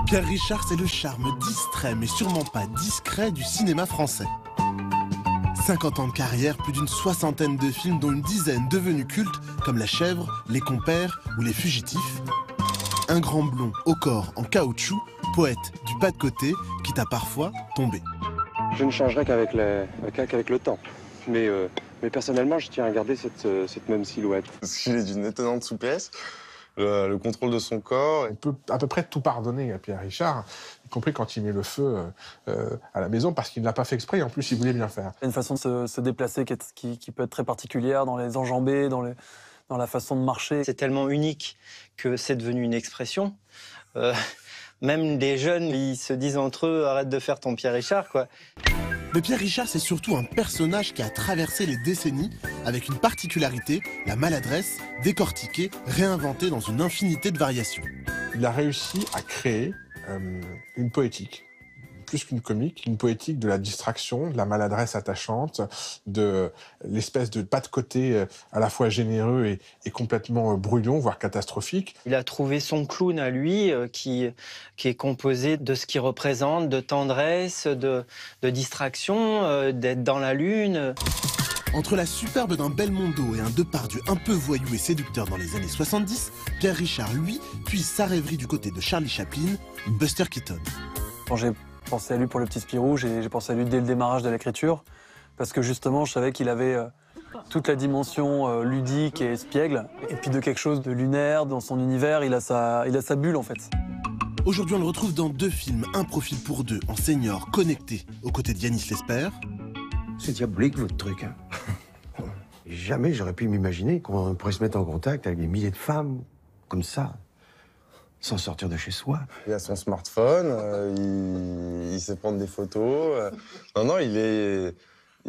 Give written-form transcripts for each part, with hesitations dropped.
Pierre Richard, c'est le charme distrait, mais sûrement pas discret du cinéma français. 50 ans de carrière, plus d'une soixantaine de films, dont une dizaine devenus cultes, comme La Chèvre, Les Compères ou Les Fugitifs. Un grand blond au corps en caoutchouc, poète du pas de côté, qui t'a parfois tombé. Je ne changerai qu'avec le temps. Mais personnellement, je tiens à garder cette même silhouette. Parce qu'il est d'une étonnante souplesse, le contrôle de son corps. On peut à peu près tout pardonner à Pierre Richard, y compris quand il met le feu à la maison, parce qu'il ne l'a pas fait exprès, en plus il voulait bien faire. Il y a une façon de se déplacer qui peut être très particulière dans les enjambées, dans la façon de marcher. C'est tellement unique que c'est devenu une expression. Même les jeunes, ils se disent entre eux « arrête de faire ton Pierre Richard », quoi. Mais Pierre Richard, c'est surtout un personnage qui a traversé les décennies avec une particularité, la maladresse, décortiquée, réinventée dans une infinité de variations. Il a réussi à créer une poétique, plus qu'une comique, une poétique de la distraction, de la maladresse attachante, de l'espèce de pas de côté à la fois généreux et complètement brouillon, voire catastrophique. Il a trouvé son clown à lui, qui est composé de ce qu'il représente, de tendresse, de distraction, d'être dans la lune. Entre la superbe d'un Belmondo et un Depardieu un peu voyou et séducteur dans les années 70, Pierre Richard, lui, puise sa rêverie du côté de Charlie Chaplin, Buster Keaton. Quand j'ai pensé à lui pour Le Petit Spirou, j'ai pensé à lui dès le démarrage de l'écriture, parce que justement, je savais qu'il avait toute la dimension ludique et espiègle, et puis de quelque chose de lunaire dans son univers, il a sa bulle en fait. Aujourd'hui, on le retrouve dans 2 films, Un profil pour 2, en senior, connecté, aux côtés de Yanis Lesper. C'est diabolique votre truc, hein. Jamais j'aurais pu m'imaginer qu'on pourrait se mettre en contact avec des milliers de femmes, comme ça, sans sortir de chez soi. Il a son smartphone, il sait prendre des photos. Non,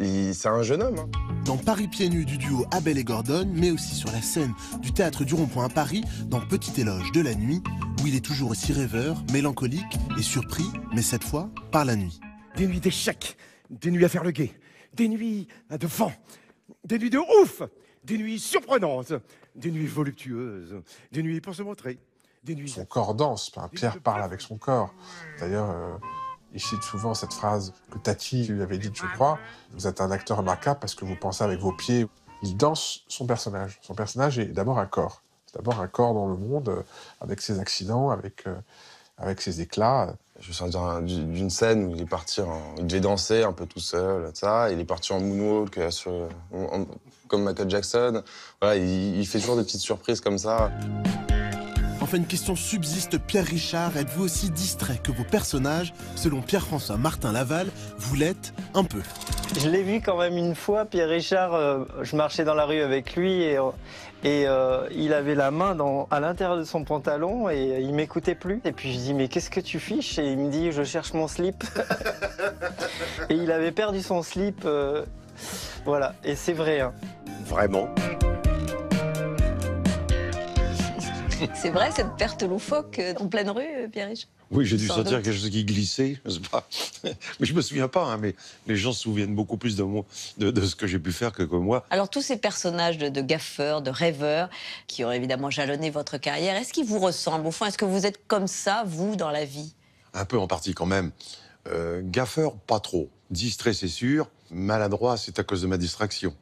c'est un jeune homme. Hein. Dans Paris pieds nus du duo Abel et Gordon, mais aussi sur la scène du théâtre du Rond-Point à Paris, dans Petit éloge de la nuit, où il est toujours aussi rêveur, mélancolique et surpris, mais cette fois par la nuit. Des nuits d'échecs, des nuits à faire le guet, des nuits de vent, des nuits de ouf, des nuits surprenantes, des nuits voluptueuses, des nuits pour se montrer. Son corps danse, Pierre parle avec son corps. D'ailleurs, il cite souvent cette phrase que Tati lui avait dite, je crois. Vous êtes un acteur remarquable parce que vous pensez avec vos pieds. Il danse son personnage. Son personnage est d'abord un corps. C'est d'abord un corps dans le monde, avec ses accidents, avec ses éclats. Je me souviens d'une scène où il est parti, il devait danser un peu tout seul, ça. Il est parti en moonwalk, comme Michael Jackson. Voilà, il fait toujours des petites surprises comme ça. Enfin, une question subsiste, Pierre Richard, êtes-vous aussi distrait que vos personnages, selon Pierre-François Martin Laval, vous l'êtes un peu? Je l'ai vu quand même une fois, Pierre Richard, je marchais dans la rue avec lui et il avait la main à l'intérieur de son pantalon et il m'écoutait plus. Et puis je dis mais qu'est-ce que tu fiches? Et il me dit je cherche mon slip. Et il avait perdu son slip, voilà, et c'est vrai. Hein. Vraiment? C'est vrai, cette perte loufoque en pleine rue, Pierre Richard? Oui, j'ai dû sentir quelque chose qui glissait, je sais pas. Mais je me souviens pas, hein, mais les gens se souviennent beaucoup plus de ce que j'ai pu faire que moi. Alors, tous ces personnages de gaffeurs, de rêveurs, qui ont évidemment jalonné votre carrière, est-ce qu'ils vous ressemblent? Au fond, est-ce que vous êtes comme ça, vous, dans la vie? Un peu en partie, quand même. Gaffeur, pas trop. Distrait, c'est sûr. Maladroit, c'est à cause de ma distraction.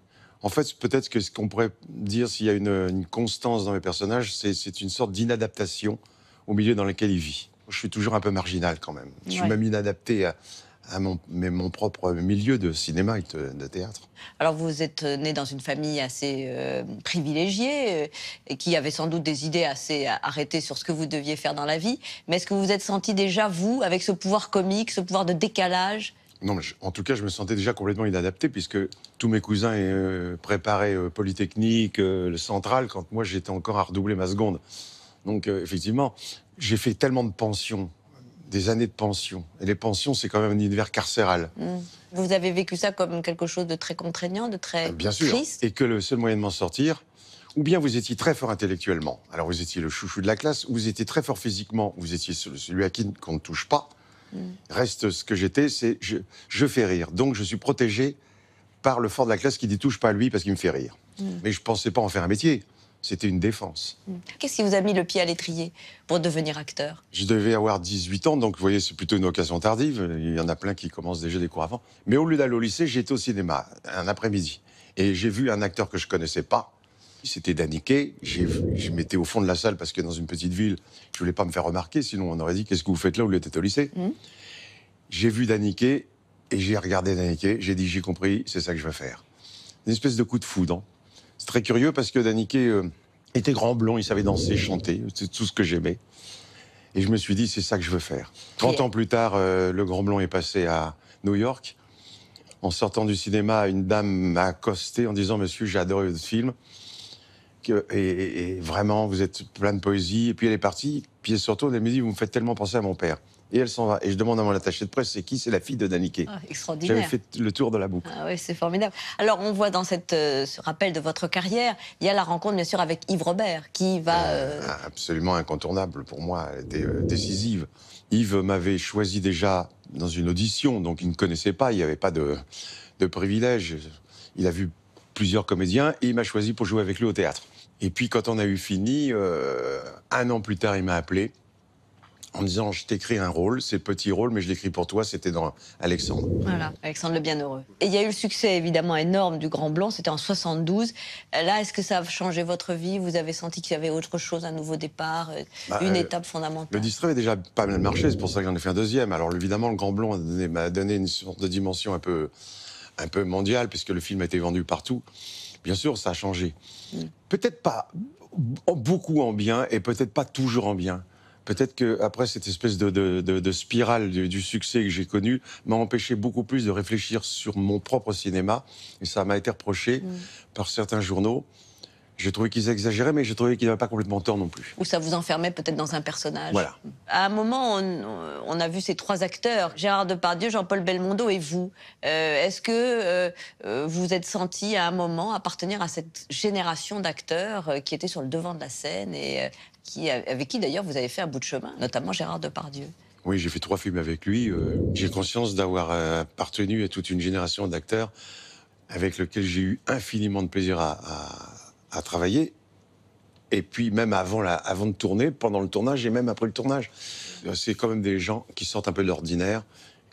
En fait, peut-être que ce qu'on pourrait dire, s'il y a une constance dans mes personnages, c'est une sorte d'inadaptation au milieu dans lequel il vit. Je suis toujours un peu marginal, quand même. Je suis même inadapté à mon propre milieu de cinéma et de théâtre. Alors, vous êtes né dans une famille assez privilégiée, et qui avait sans doute des idées assez arrêtées sur ce que vous deviez faire dans la vie. Mais est-ce que vous vous êtes senti déjà, vous, avec ce pouvoir comique, ce pouvoir de décalage? Non, mais en tout cas, je me sentais déjà complètement inadapté, puisque tous mes cousins préparaient Polytechnique, le Central, quand moi, j'étais encore à redoubler ma seconde. Donc, effectivement, j'ai fait tellement de pensions, des années de pensions. Et les pensions, c'est quand même un univers carcéral. Vous avez vécu ça comme quelque chose de très contraignant, de très Bien sûr. triste? Et que le seul moyen de m'en sortir, ou bien vous étiez très fort intellectuellement, alors vous étiez le chouchou de la classe, ou vous étiez très fort physiquement, vous étiez celui à qui qu'on ne touche pas. Reste ce que j'étais, c'est je fais rire. Donc je suis protégé par le fort de la classe qui dit touche pas à lui parce qu'il me fait rire. Mais je pensais pas en faire un métier. C'était une défense. Qu'est-ce qui vous a mis le pied à l'étrier pour devenir acteur? Je devais avoir 18 ans, donc vous voyez, c'est plutôt une occasion tardive. Il y en a plein qui commencent déjà des cours avant. Mais au lieu d'aller au lycée, j'étais au cinéma, un après-midi. Et j'ai vu un acteur que je connaissais pas. C'était Daniquet. Je m'étais au fond de la salle parce que dans une petite ville, je voulais pas me faire remarquer, sinon on aurait dit « Qu'est-ce que vous faites là au lieu d'être au lycée ?» J'ai vu Daniquet et j'ai regardé Daniquet. J'ai dit « J'ai compris, c'est ça que je veux faire. » Une espèce de coup de foudre. C'est très curieux parce que Daniquet était grand, blond, il savait danser, chanter. C'est tout ce que j'aimais. Et je me suis dit « C'est ça que je veux faire. » 30 ans plus tard, le grand blond est passé à New York. En sortant du cinéma, une dame m'a accosté en disant « Monsieur, j'ai adoré votre film. » Et vraiment, vous êtes plein de poésie. Et puis elle est partie. Puis surtout, elle me dit, vous me faites tellement penser à mon père. Et elle s'en va. Et je demande à mon attaché de presse, c'est qui? C'est la fille de Daniquet. Ah, extraordinaire. J'avais fait le tour de la boucle. Ah oui, c'est formidable. Alors, on voit dans ce rappel de votre carrière, il y a la rencontre, bien sûr, avec Yves Robert, qui va... Absolument incontournable pour moi. Elle était décisive. Yves m'avait choisi déjà dans une audition, donc il ne connaissait pas, il n'y avait pas de privilège. Il a vu plusieurs comédiens et il m'a choisi pour jouer avec lui au théâtre. Et puis, quand on a eu fini, 1 an plus tard, il m'a appelé en me disant « Je t'écris un rôle, c'est petit rôle, mais je l'écris pour toi. » C'était dans Alexandre. Voilà, Alexandre le Bienheureux. Et il y a eu le succès, évidemment, énorme du Grand Blond. C'était en 72. Là, est-ce que ça a changé votre vie? Vous avez senti qu'il y avait autre chose, un nouveau départ, une étape fondamentale? Le distrait avait déjà pas mal marché, c'est pour ça que j'en ai fait un deuxième. Alors, évidemment, le Grand Blond m'a donné une sorte de dimension un peu mondiale, puisque le film a été vendu partout. Bien sûr, ça a changé. Peut-être pas beaucoup en bien et peut-être pas toujours en bien. Peut-être qu'après, cette espèce de spirale du succès que j'ai connu m'a empêché beaucoup plus de réfléchir sur mon propre cinéma. Et ça m'a été reproché par certains journaux. J'ai trouvé qu'ils exagéraient, mais j'ai trouvé qu'ils n'avaient pas complètement tort non plus. Ou ça vous enfermait peut-être dans un personnage. Voilà. À un moment, on a vu ces 3 acteurs, Gérard Depardieu, Jean-Paul Belmondo et vous. Est-ce que vous vous êtes senti à un moment appartenir à cette génération d'acteurs qui étaient sur le devant de la scène et avec qui d'ailleurs vous avez fait un bout de chemin, notamment Gérard Depardieu? Oui, j'ai fait 3 films avec lui. J'ai conscience d'avoir appartenu à toute une génération d'acteurs avec lesquels j'ai eu infiniment de plaisir à travailler, et puis même avant de tourner, pendant le tournage et même après le tournage. C'est quand même des gens qui sortent un peu de l'ordinaire.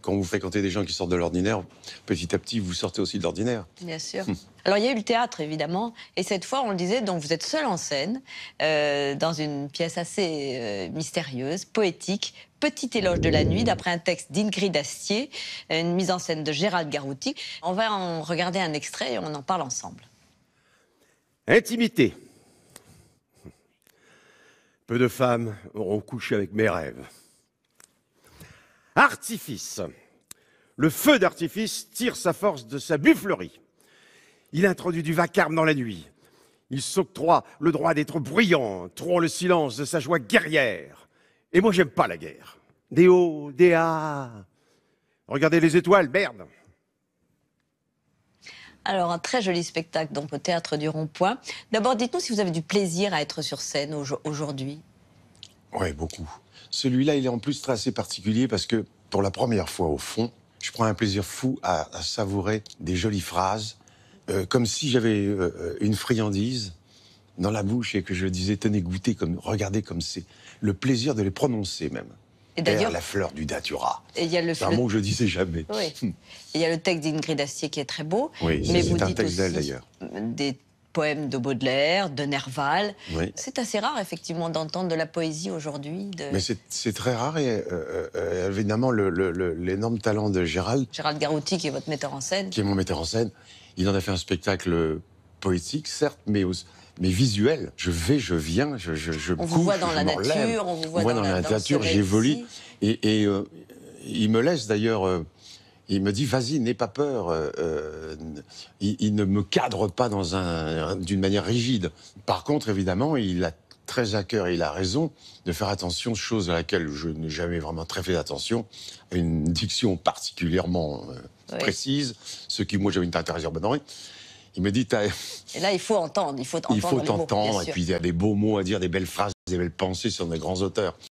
Quand vous fréquentez des gens qui sortent de l'ordinaire, petit à petit, vous sortez aussi de l'ordinaire. Bien sûr. Alors, il y a eu le théâtre, évidemment, et cette fois, on le disait, donc vous êtes seul en scène, dans une pièce assez mystérieuse, poétique, Petit éloge de la nuit, d'après un texte d'Ingrid Astier, une mise en scène de Gérald Garouti. On va en regarder un extrait et on en parle ensemble. Intimité. Peu de femmes auront couché avec mes rêves. Artifice. Le feu d'artifice tire sa force de sa bufflerie. Il introduit du vacarme dans la nuit. Il s'octroie le droit d'être bruyant, trouant le silence de sa joie guerrière. Et moi, j'aime pas la guerre. Des hauts, des A. Regardez les étoiles, merde. Alors, un très joli spectacle donc au Théâtre du Rond-Point. D'abord, dites-nous si vous avez du plaisir à être sur scène aujourd'hui. Oui, beaucoup. Celui-là, il est en plus assez particulier parce que, pour la première fois, au fond, je prends un plaisir fou à savourer des jolies phrases, comme si j'avais une friandise dans la bouche et que je disais, tenez, goûtez, regardez comme c'est. Le plaisir de les prononcer, même. Et d'ailleurs, la fleur du datura. C'est un mot que je disais jamais. Oui. Il y a le texte d'Ingrid Astier qui est très beau. Oui, mais c'est vous un dites texte d'elle, aussi d'ailleurs. des poèmes de Baudelaire, de Nerval. Oui. C'est assez rare, effectivement, d'entendre de la poésie aujourd'hui. Mais c'est très rare et évidemment, l'énorme talent de Gérald. Gérald Garouti, qui est votre metteur en scène. Qui est mon metteur en scène. Il en a fait un spectacle poétique, certes, mais visuel. Je vais, je viens, je on vous voit dans la nature, on vous voit dans la nature, j'évolue. Et il me laisse d'ailleurs... il me dit, vas-y, n'aie pas peur. Il ne me cadre pas d'une manière rigide. Par contre, évidemment, il a très à cœur, et il a raison, de faire attention, chose à laquelle je n'ai jamais vraiment très fait attention, à une diction particulièrement précise, ce qui, moi, j'avais une intérêt bonne. Il me dit... Et là, il faut entendre, il faut t'entendre, et puis il y a des beaux mots à dire, des belles phrases, des belles pensées sur des grands auteurs.